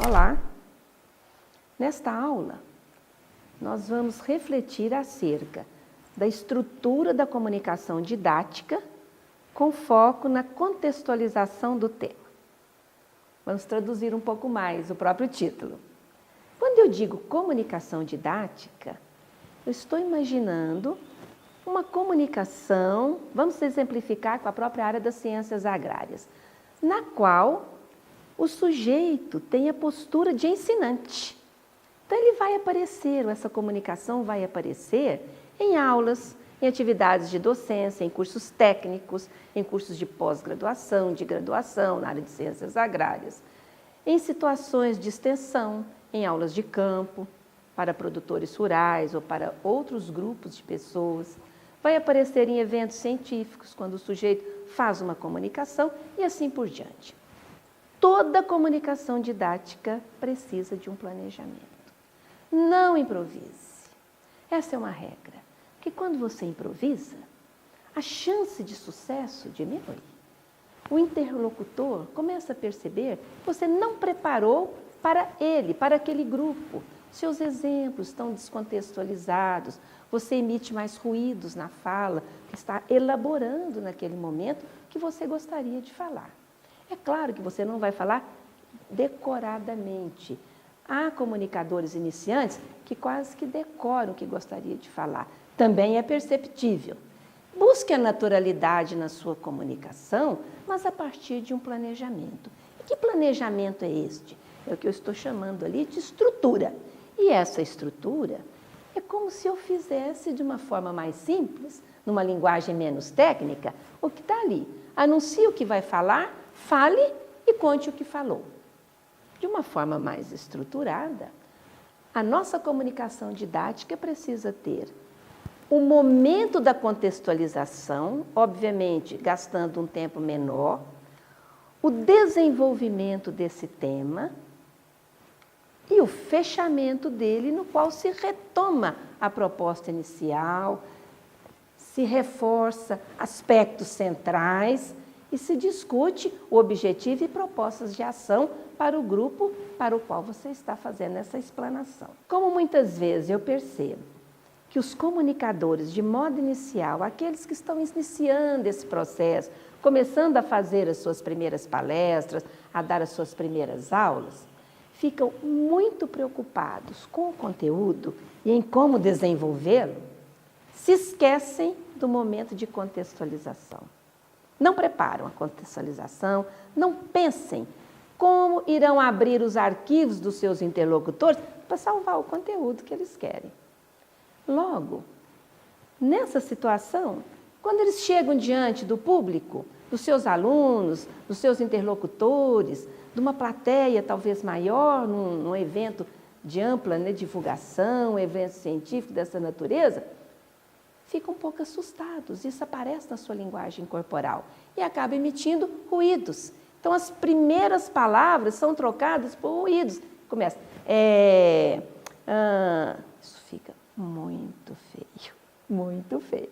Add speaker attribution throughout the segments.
Speaker 1: Olá! Nesta aula, nós vamos refletir acerca da estrutura da comunicação didática com foco na contextualização do tema. Vamos traduzir um pouco mais o próprio título. Quando eu digo comunicação didática, eu estou imaginando uma comunicação, vamos exemplificar com a própria área das ciências agrárias, na qual o sujeito tem a postura de ensinante. Então, ele vai aparecer, essa comunicação vai aparecer em aulas, em atividades de docência, em cursos técnicos, em cursos de pós-graduação, de graduação na área de ciências agrárias, em situações de extensão, em aulas de campo, para produtores rurais ou para outros grupos de pessoas. Vai aparecer em eventos científicos, quando o sujeito faz uma comunicação e assim por diante. Toda comunicação didática precisa de um planejamento. Não improvise. Essa é uma regra, que quando você improvisa, a chance de sucesso diminui. O interlocutor começa a perceber que você não preparou para ele, para aquele grupo. Seus exemplos estão descontextualizados, você emite mais ruídos na fala, que está elaborando naquele momento o que você gostaria de falar. É claro que você não vai falar decoradamente. Há comunicadores iniciantes que quase que decoram o que gostaria de falar. Também é perceptível. Busque a naturalidade na sua comunicação, mas a partir de um planejamento. E que planejamento é este? É o que eu estou chamando ali de estrutura. E essa estrutura é como se eu fizesse de uma forma mais simples, numa linguagem menos técnica, o que está ali. Anuncie o que vai falar, fale e conte o que falou. De uma forma mais estruturada, a nossa comunicação didática precisa ter o momento da contextualização, obviamente gastando um tempo menor, o desenvolvimento desse tema e o fechamento dele, no qual se retoma a proposta inicial, se reforça aspectos centrais e se discute o objetivo e propostas de ação para o grupo para o qual você está fazendo essa explanação. Como muitas vezes eu percebo que os comunicadores, de modo inicial, aqueles que estão iniciando esse processo, começando a fazer as suas primeiras palestras, a dar as suas primeiras aulas, ficam muito preocupados com o conteúdo e em como desenvolvê-lo, se esquecem do momento de contextualização. Não preparam a contextualização, não pensem como irão abrir os arquivos dos seus interlocutores para salvar o conteúdo que eles querem. Logo, nessa situação, quando eles chegam diante do público, dos seus alunos, dos seus interlocutores, de uma plateia talvez maior, num evento de ampla divulgação, um evento científico dessa natureza, ficam um pouco assustados, isso aparece na sua linguagem corporal e acaba emitindo ruídos. Então, as primeiras palavras são trocadas por ruídos. Começa, isso fica muito feio, muito feio.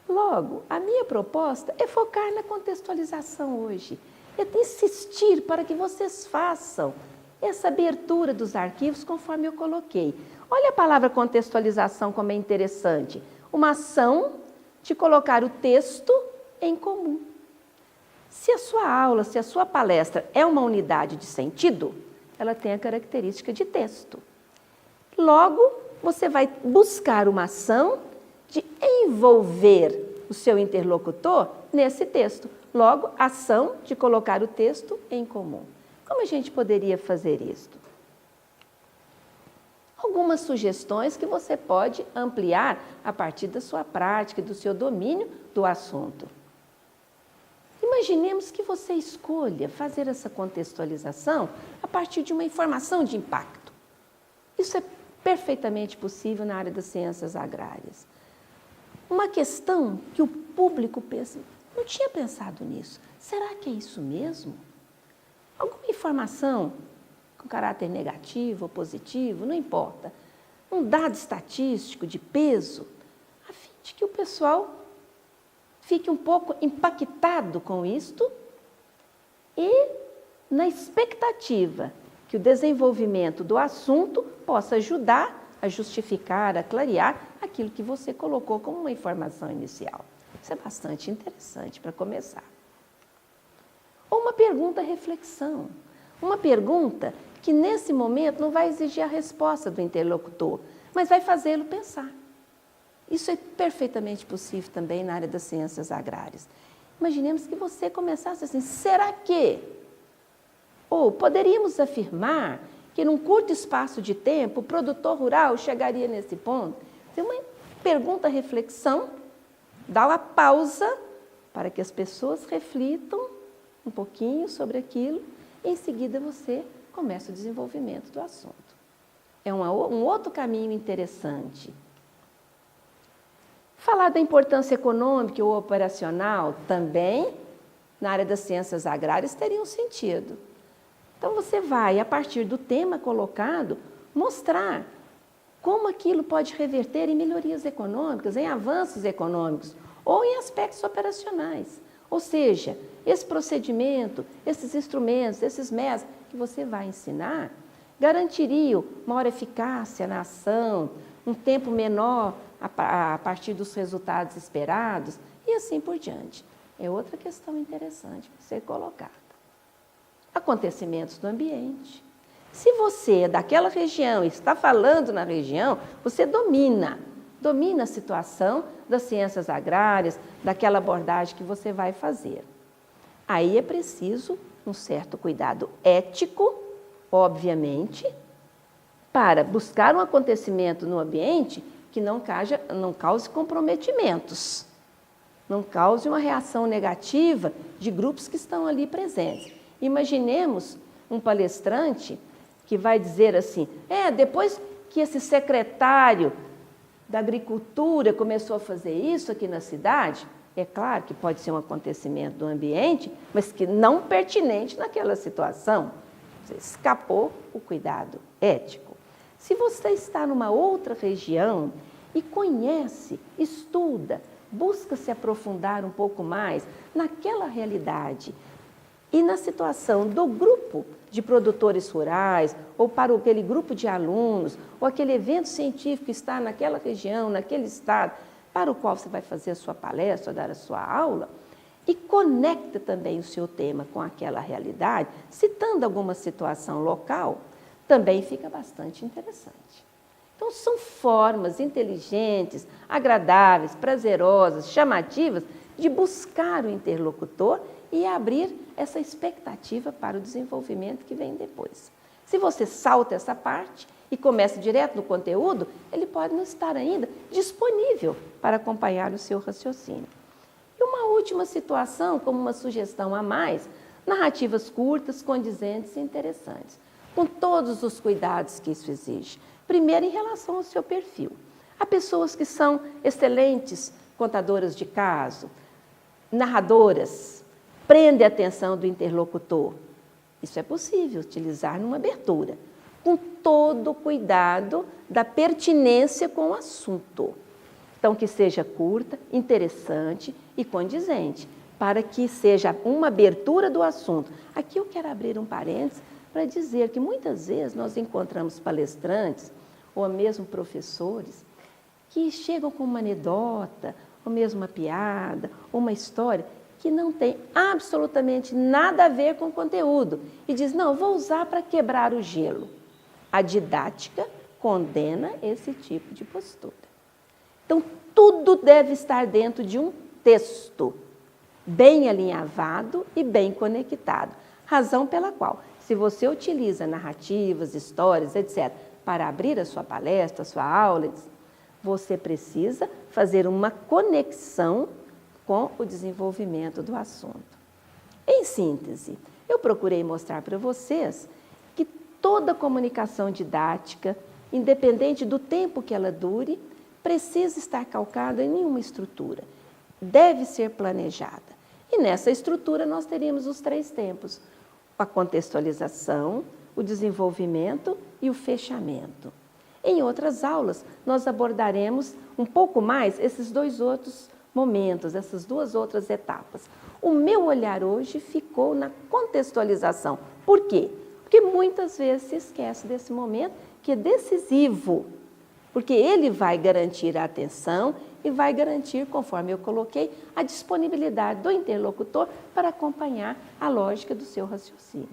Speaker 1: Logo, a minha proposta é focar na contextualização hoje, é insistir para que vocês façam essa abertura dos arquivos conforme eu coloquei. Olha a palavra contextualização como é interessante. Uma ação de colocar o texto em comum. Se a sua aula, se a sua palestra é uma unidade de sentido, ela tem a característica de texto. Logo, você vai buscar uma ação de envolver o seu interlocutor nesse texto. Logo, ação de colocar o texto em comum. Como a gente poderia fazer isto? Algumas sugestões que você pode ampliar a partir da sua prática e do seu domínio do assunto. Imaginemos que você escolha fazer essa contextualização a partir de uma informação de impacto. Isso é perfeitamente possível na área das ciências agrárias. Uma questão que o público pensa, não tinha pensado nisso. Será que é isso mesmo? Alguma informação com caráter negativo ou positivo, não importa. Um dado estatístico de peso, a fim de que o pessoal fique um pouco impactado com isto e na expectativa que o desenvolvimento do assunto possa ajudar a justificar, a clarear aquilo que você colocou como uma informação inicial. Isso é bastante interessante para começar. Ou uma pergunta-reflexão. Uma pergunta que, nesse momento, não vai exigir a resposta do interlocutor, mas vai fazê-lo pensar. Isso é perfeitamente possível também na área das ciências agrárias. Imaginemos que você começasse assim, será que? Ou poderíamos afirmar que num curto espaço de tempo o produtor rural chegaria nesse ponto? Tem uma pergunta-reflexão, dá uma pausa para que as pessoas reflitam um pouquinho sobre aquilo e em seguida você começa o desenvolvimento do assunto. É um outro caminho interessante. Falar da importância econômica ou operacional também, na área das ciências agrárias, teria um sentido. Então, você vai, a partir do tema colocado, mostrar como aquilo pode reverter em melhorias econômicas, em avanços econômicos ou em aspectos operacionais. Ou seja, esse procedimento, esses instrumentos, esses métodos que você vai ensinar, garantiriam maior eficácia na ação, um tempo menor a partir dos resultados esperados e assim por diante. É outra questão interessante para ser colocada. Acontecimentos do ambiente. Se você é daquela região e está falando na região, você domina a situação das ciências agrárias, daquela abordagem que você vai fazer. Aí é preciso um certo cuidado ético, obviamente, para buscar um acontecimento no ambiente que não cause comprometimentos, não cause uma reação negativa de grupos que estão ali presentes. Imaginemos um palestrante que vai dizer assim, depois que esse secretário da Agricultura começou a fazer isso aqui na cidade, é claro que pode ser um acontecimento do ambiente, mas que não pertinente naquela situação. Você escapou o cuidado ético. Se você está numa outra região e conhece, estuda, busca se aprofundar um pouco mais naquela realidade e na situação do grupo de produtores rurais, ou para aquele grupo de alunos, ou aquele evento científico que está naquela região, naquele estado, para o qual você vai fazer a sua palestra, dar a sua aula, e conecta também o seu tema com aquela realidade, citando alguma situação local, também fica bastante interessante. Então, são formas inteligentes, agradáveis, prazerosas, chamativas, de buscar o interlocutor e abrir essa expectativa para o desenvolvimento que vem depois. Se você salta essa parte e começa direto no conteúdo, ele pode não estar ainda disponível para acompanhar o seu raciocínio. E uma última situação, como uma sugestão a mais, narrativas curtas, condizentes e interessantes, com todos os cuidados que isso exige. Primeiro, em relação ao seu perfil. Há pessoas que são excelentes contadoras de caso, narradoras, prende a atenção do interlocutor. Isso é possível utilizar numa abertura, com todo o cuidado da pertinência com o assunto. Então, que seja curta, interessante e condizente, para que seja uma abertura do assunto. Aqui eu quero abrir um parênteses para dizer que muitas vezes nós encontramos palestrantes, ou mesmo professores, que chegam com uma anedota, ou mesmo uma piada, ou uma história, que não tem absolutamente nada a ver com o conteúdo. E diz, não, vou usar para quebrar o gelo. A didática condena esse tipo de postura. Então, tudo deve estar dentro de um texto, bem alinhavado e bem conectado. Razão pela qual, se você utiliza narrativas, histórias, etc., para abrir a sua palestra, a sua aula, você precisa fazer uma conexão com o desenvolvimento do assunto. Em síntese, eu procurei mostrar para vocês que toda comunicação didática, independente do tempo que ela dure, precisa estar calcada em uma estrutura. Deve ser planejada. E nessa estrutura nós teríamos os 3 tempos: a contextualização, o desenvolvimento e o fechamento. Em outras aulas, nós abordaremos um pouco mais esses 2 outros momentos, essas 2 outras etapas. O meu olhar hoje ficou na contextualização. Por quê? porque muitas vezes se esquece desse momento que é decisivo, porque ele vai garantir a atenção e vai garantir, conforme eu coloquei, a disponibilidade do interlocutor para acompanhar a lógica do seu raciocínio.